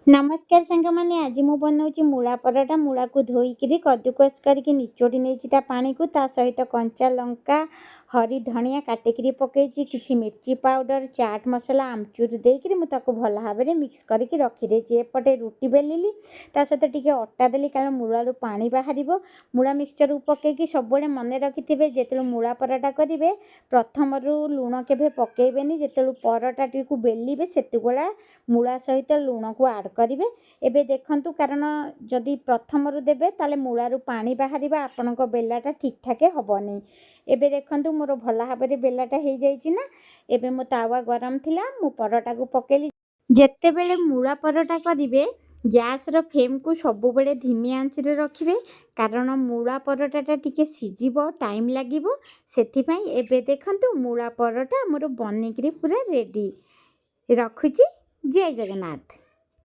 नमस्कार साଙ୍ଗमाने आज मु बनाऊँगी मूला पराठा। मूला को धोईकरी कद्दूकस करके निचोड़ी नहीं पानी को ता सहित कंचा लंका हरी धनिया काटिकी पकई किसी मिर्ची पाउडर चाट मसला आमचूर देकर मुझे भल भाव में मिक्स करके रखीदे। एपटे रुटी बेलिली ता सहित टी अटा देली कारण मूलू पानी बाहर। मूला मिक्सचर पकईकी सब मन रखि जो मूला पराठा करेंगे प्रथम लुण के पकेबेनि जो पराठा टी बेलिबे से मूला सहित लुण को आड करेंगे। एबे देखंतु कारण जदि प्रथम देबे ताले मूलारू पानी बाहर आपणक बेलाटा ठीक ठाक हेबनी। एबे देखंतु मोर भल भाव में बेलाटा हो जाइए ना। एबे मो तावा गरम थिला मु पराठा को पकेली। जेतेबेले मूला पराठा करेंगे गैस रो फ्लेम को सब बेले धीमी आंच रे रखिबे कारण मूला पराठाटा टिके सिजिबो टाइम लागिबो सेथिपई। एबे देखंतु मूला पराठा मोर बनिकरी पूरा रेडी। रखुची। जय जगन्नाथ।